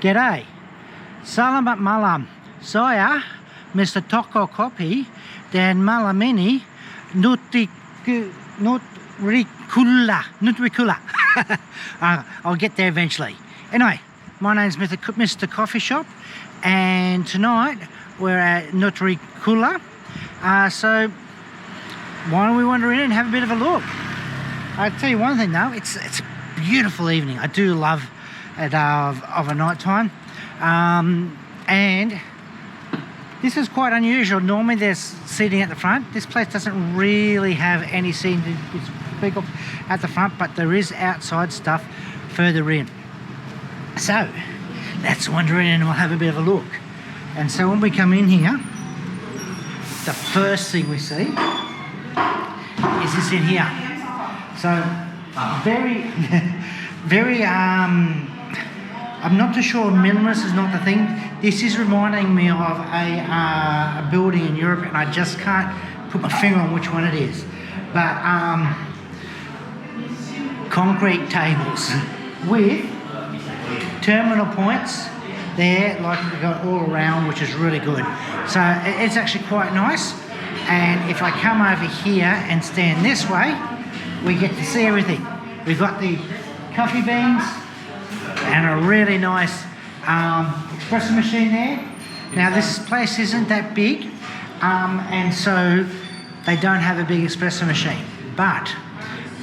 G'day. Salamat malam. Saya Mr Toko Kopi dan malam ini Nutricula. I'll get there eventually. Anyway, my name's Mr Coffee Shop, and tonight we're at Nutricula. So why don't we wander in and have a bit of a look? I'll tell you one thing though, it's a beautiful evening. I do love it of a night time, and this is quite unusual. Normally there's seating at the front. This place doesn't really have any seating to speak of at the front, but there is outside stuff further in. So let's wander in and we'll have a bit of a look. And so when we come in here, the first thing we see is this in here. So very I'm not too sure minimalist is not the thing. This is reminding me of a building in Europe, and I just can't put my finger on which one it is. But concrete tables with terminal points there, like we've got all around, which is really good. So it's actually quite nice. And if I come over here and stand this way, we get to see everything. We've got the coffee beans and a really nice espresso machine there. Now this place isn't that big, and so they don't have a big espresso machine, but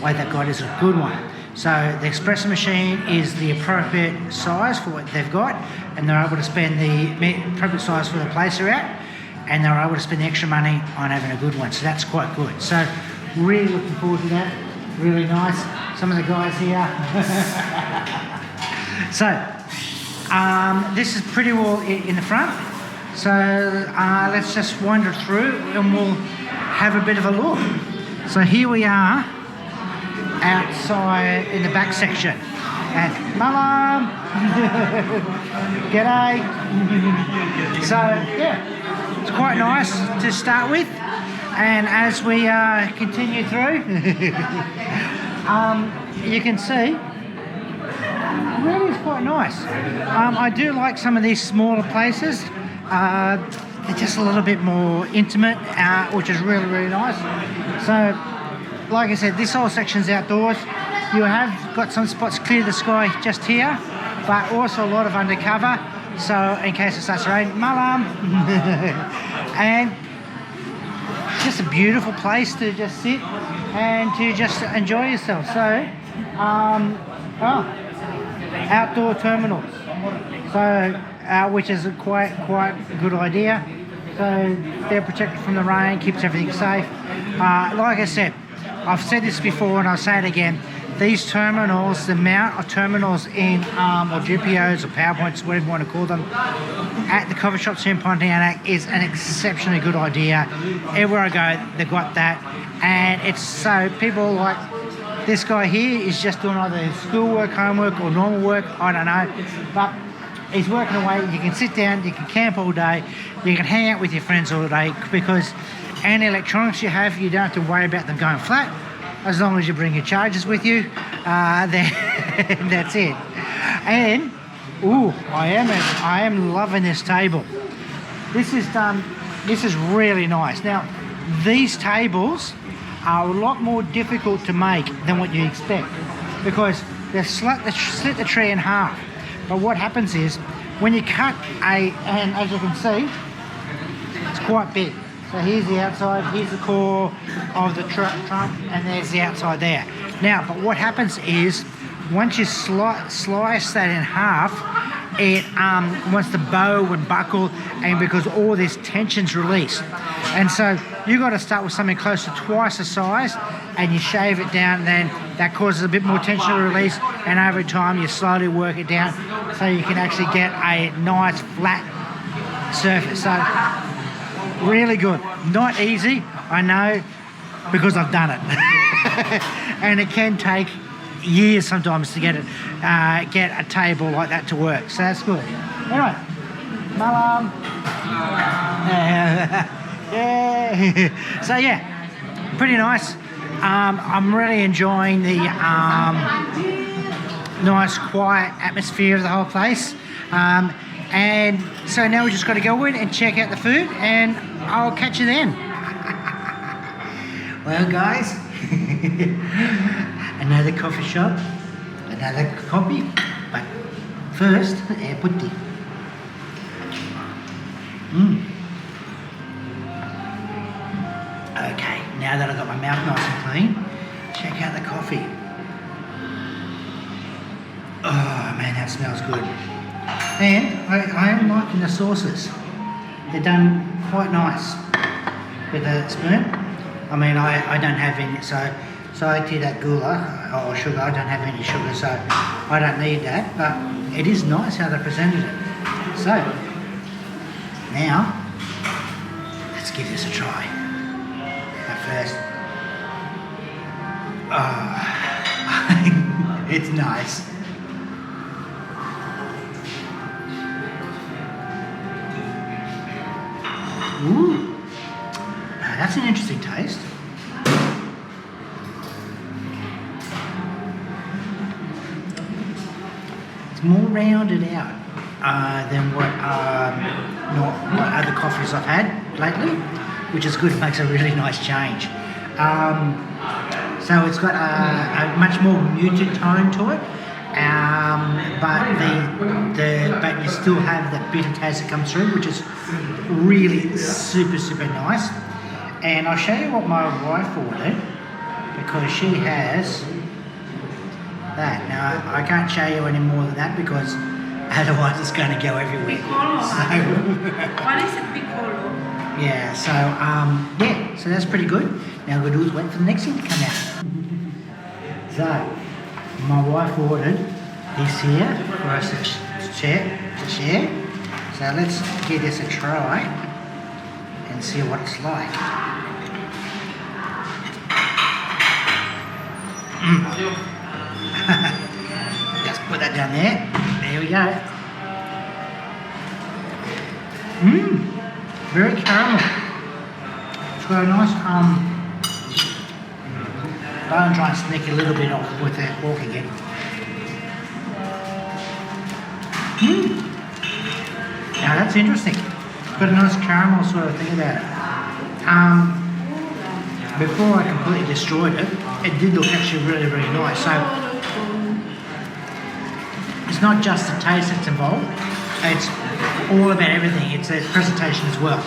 what they've got is a good one. So the espresso machine is the appropriate size for what they've got, and they're able to spend the appropriate size for the place they're at, and they're able to spend the extra money on having a good one. So that's quite good. So really looking forward to that. Really nice. Some of the guys here. So this is pretty well in the front. So let's just wander through and we'll have a bit of a look. So here we are outside in the back section. And malam. G'day. So yeah, it's quite nice to start with. And as we continue through, you can see, really is quite nice. I do like some of these smaller places. They're just a little bit more intimate, which is really, really nice. So, like I said, this whole section's outdoors. You have got some spots clear the sky just here, but also a lot of undercover. So, in case it starts to rain, malam. And just a beautiful place to just sit and to just enjoy yourself. So, outdoor terminals. So, which is quite a good idea. So they're protected from the rain, keeps everything safe. Like I said, I've said this before and I'll say it again. These terminals, the amount of terminals in, or GPOs or PowerPoints, whatever you want to call them, at the coffee shops here in Pontianak is an exceptionally good idea. Everywhere I go, they've got that. And it's so, people like, this guy here is just doing either his schoolwork, homework, or normal work, I don't know. But he's working away, you can sit down, you can camp all day, you can hang out with your friends all day, because any electronics you have, you don't have to worry about them going flat. As long as you bring your chargers with you, that's it. And I am loving this table. This is really nice. Now, these tables are a lot more difficult to make than what you expect, because they slit the tree in half. But what happens is, when you cut and as you can see, it's quite big. So here's the outside, here's the core of the trunk, and there's the outside there. Now, but what happens is, once you slice that in half, it wants to bow and buckle, and because all this tension's released. And so you've got to start with something close to twice the size, and you shave it down, and then that causes a bit more tension to release, and over time you slowly work it down so you can actually get a nice flat surface. So really good. Not easy, I know, because I've done it. And it can take years sometimes to get a table like that to work. So that's good. Anyway, malam. Yeah. So yeah, pretty nice. I'm really enjoying the nice quiet atmosphere of the whole place. And so now we just got to go in and check out the food, and I'll catch you then. Well, guys, another coffee shop, another coffee, but first, air putti. Okay, now that I've got my mouth nice and clean, check out the coffee. Oh man, that smells good. And I am liking the sauces. They're done quite nice with a spoon. I mean, I don't have any, so I did that gula or sugar. I don't have any sugar, so I don't need that. But it is nice how they presented it. So now let's give this a try. At first, it's nice. Ooh, now that's an interesting taste. It's more rounded out than what other coffees I've had lately, which is good. It makes a really nice change. So it's got a much more muted tone to it, but you still have that bitter taste that comes through, which is really super nice. And I'll show you what my wife ordered, because she has that. Now I can't show you any more than that because otherwise it's going to go everywhere. Piccolo. So, What is a piccolo? yeah, so that's pretty good. Now all we'll do is wait for the next thing to come out. So my wife ordered this here for us to share. So let's give this a try and see what it's like. Just put that down there. There we go. Very caramel. It's got a nice I'll try and sneak a little bit off with that fork again. Now that's interesting. It's got a nice caramel sort of thing about it. Before I completely destroyed it, it did look actually really nice. So it's not just the taste that's involved, it's all about everything. It's a presentation as well.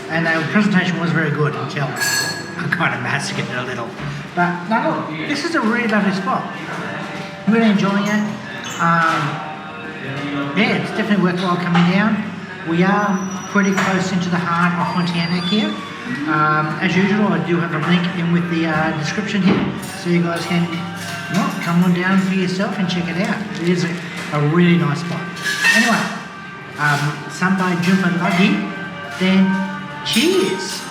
And the presentation was very good until I kind of massacred it a little. But no, look, this is a really lovely spot. Really enjoying it. Yeah, it's definitely worthwhile coming down. We are pretty close into the heart of Pontianak here. As usual, I do have a link in with the description here, so you guys can come on down for yourself and check it out. It is a really nice spot. Anyway, sampai jumpa lagi, then cheers!